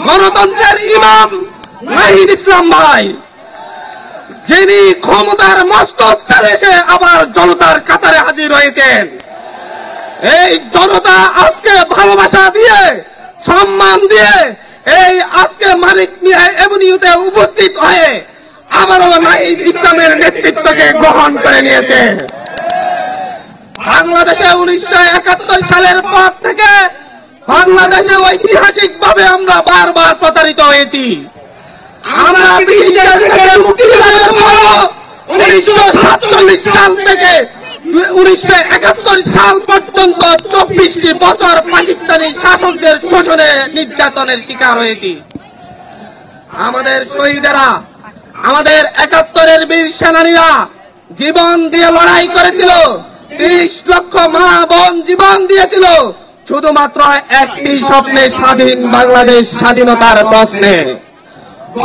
গণতন্ত্রের ইমাম নাহিদ ইসলাম ভাই, যিনি ক্ষমতার মস্তক চালে এসে আবার জনতার কাতারে হাজির হয়েছেন। এই জনতা আজকে ভালোবাসা দিয়ে, সম্মান দিয়ে এই আজকে মানিক মিয়া এভিনিউতে উপস্থিত হয়ে আবারও নাহিদ ইসলামের নেতৃত্বকে গ্রহণ করে নিয়েছে। বাংলাদেশে 1971 সালের পর থেকে বাংলাদেশে ঐতিহাসিকভাবে আমরা বারবার প্রতারিত হয়েছি। আমরা ব্রিটিশদের থেকে মুক্তি লাভের পর 1947 সাল থেকে 1971 সাল পর্যন্ত 24টি বছর পাকিস্তানি শাসকদের শোষণে নির্যাতনের শিকার হয়েছি। আমাদের শহীদেরা, আমাদের 71-এর বীর সেনানীরা জীবন দিয়ে লড়াই করেছিল। 30 লক্ষ মা বোন জীবন দিয়েছিল শুধুমাত্র একটি স্বপ্নে, স্বাধীন বাংলাদেশ, স্বাধীনতার প্রশ্নে,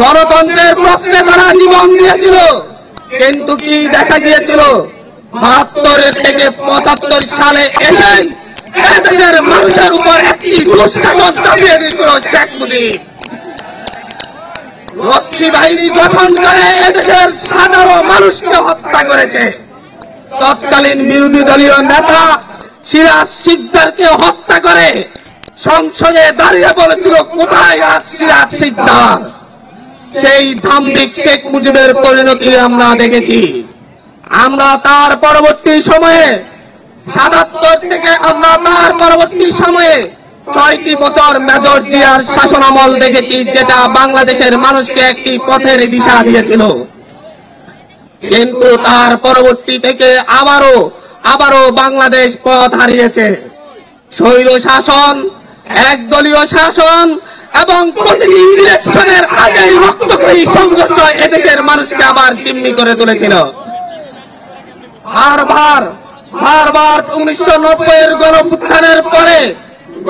গণতন্ত্রের প্রশ্নে তারা জীবন দিয়েছিল। কিন্তু কি দেখা গিয়েছিল? 72 থেকে 75 সালে এসে দেশের মানুষের উপর একটি দুঃশাসন চাপিয়ে দিয়েছিল শেখ মুজিব। রক্ষী বাহিনী গঠন করে এদেশের হাজারো মানুষকে হত্যা করেছে। তৎকালীন বিরোধী দলীয় নেতা সিরাজ শিকদারকে হত্যা করে সংসদে দাঁড়িয়ে বলেছিল, কোথায় আজ সিরাজ শিকদার? সেই ধাম্বিক শেখ মুজিবের পরিণতি আমরা দেখেছি। আমরা তার পরবর্তী সময়ে 77 থেকে আমরা তার পরবর্তী সময়ে 6টি বছর মেজর জিয়ার শাসনামল দেখেছি, যেটা বাংলাদেশের মানুষকে একটি পথের দিশা দিয়েছিল। কিন্তু তার পরবর্তী থেকে আবারও বাংলাদেশ পথ হারিয়েছে। স্বৈর শাসন, একদলীয় শাসন এবং প্রতিটি ইলেকশনের আগেই রক্তক্ষয়ী সংঘর্ষ এদেশের মানুষকে আবার জিম্মি করে তুলেছিল। বারবার 1990-এর গণঅভ্যুত্থানের পরে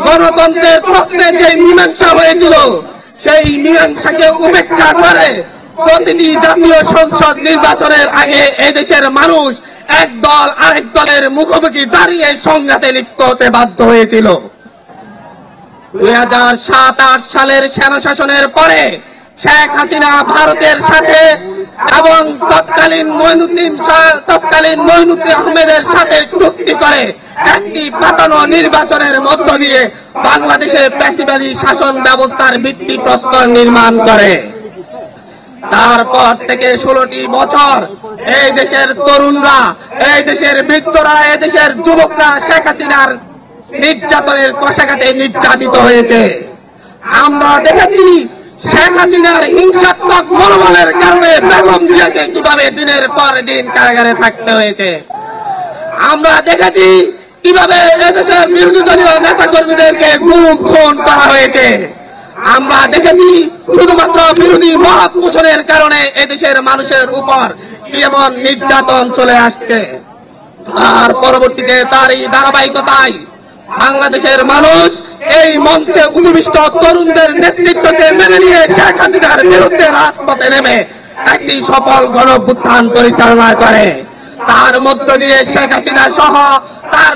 গণতন্ত্রের প্রশ্নে যে মীমাংসা হয়েছিল, সেই মীমাংসাকে উপেক্ষা করে প্রতিটি জাতীয় সংসদ নির্বাচনের আগে এদেশের মানুষ এক দল আরেক দলের মুখোমুখি দাঁড়িয়ে সংঘাতে লিপ্ত হতে বাধ্য হয়েছিল। 2007-8 সালের সেনা শাসনের পরে শেখ হাসিনা ভারতের সাথে এবং তৎকালীন মঈনুদ্দিন আহমেদের সাথে চুক্তি করে একটি পাতানো নির্বাচনের মধ্য দিয়ে বাংলাদেশের ফ্যাসিবাদী শাসন ব্যবস্থার ভিত্তিপ্রস্তর নির্মাণ করে। তারপর থেকে 16টি বছর এই দেশের তরুণরা, এই দেশের বৃদ্ধরা, এই দেশের যুবকরা শেখ হাসিনার নির্যাতনের কষাঘাতে নির্যাতিত হয়েছে। আমরা দেখেছি শেখ হাসিনার হিংসাত্মক মনোভাবের কারণে বেগম জিয়াকে কিভাবে দিনের পর দিন কারাগারে থাকতে হয়েছে। আমরা দেখেছি কিভাবে এদেশের বিরোধী দলীয় নেতা কর্মীদেরকে গুম খুন করা হয়েছে। আমরা দেখেছি শুধুমাত্র বিরোধী মত পোষণের কারণে এদেশের মানুষের উপর কেমন নির্যাতন চলে আসছে। তার পরবর্তীতে তারই ধারাবাহিকতায় বাংলাদেশের মানুষ এই মঞ্চে উপবিষ্ট তরুণদের নেতৃত্বকে মেনে নিয়ে শেখ হাসিনার বিরুদ্ধে রাজপথে নেমে একটি সফল গণঅভ্যুত্থান পরিচালনা করে। তার মধ্য দিয়ে শেখ হাসিনা সহ তার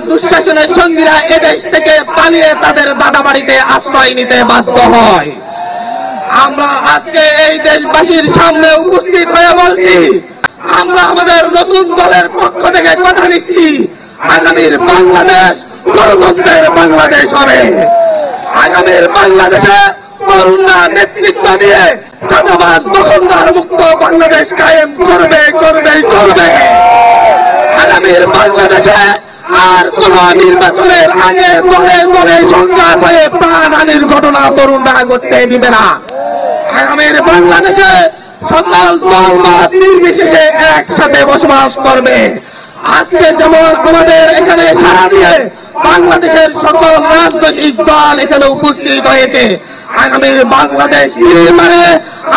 দুঃশাসনের সঙ্গীরা এদেশ থেকে পালিয়ে তাদের দাদাবাড়িতে আশ্রয় নিতে বাধ্য হয়। আমরা আজকে এই দেশবাসীর সামনে উপস্থিত হয়ে বলছি, আমরা আমাদের নতুন দলের পক্ষ থেকে কথা নিচ্ছি, আগামীর বাংলাদেশ গণতন্ত্রের বাংলাদেশ হবে। আগামীর বাংলাদেশে তরুণরা নেতৃত্ব দিয়ে চাঁদাবাজ দখলদার মুক্ত বাংলাদেশ কায়েম করবে। আগামীর বাংলাদেশে আর কোন নির্বাচনের আগে দলে দলে সংঘাত হয়ে প্রাণহানির ঘটনা তরুণরা ঘটতে দিবে না। আগামীর বাংলাদেশে সকল দল মত নির্বিশেষে একসাথে বসবাস করবে। আজকে যেমন আমাদের এখানে সারা দিয়ে বাংলাদেশের সকল রাজনৈতিক দল এখানে উপস্থিত হয়েছে, আগামীর বাংলাদেশ নির্মাণে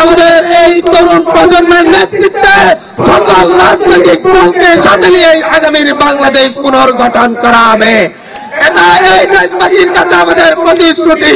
আমাদের এই তরুণ প্রজন্মের নেতৃত্বে সকল রাজনৈতিক দলকে সাথে নিয়ে আগামীর বাংলাদেশ পুনর্গঠন করা হবে। এটা এই দেশবাসীর কাছে আমাদের প্রতিশ্রুতি।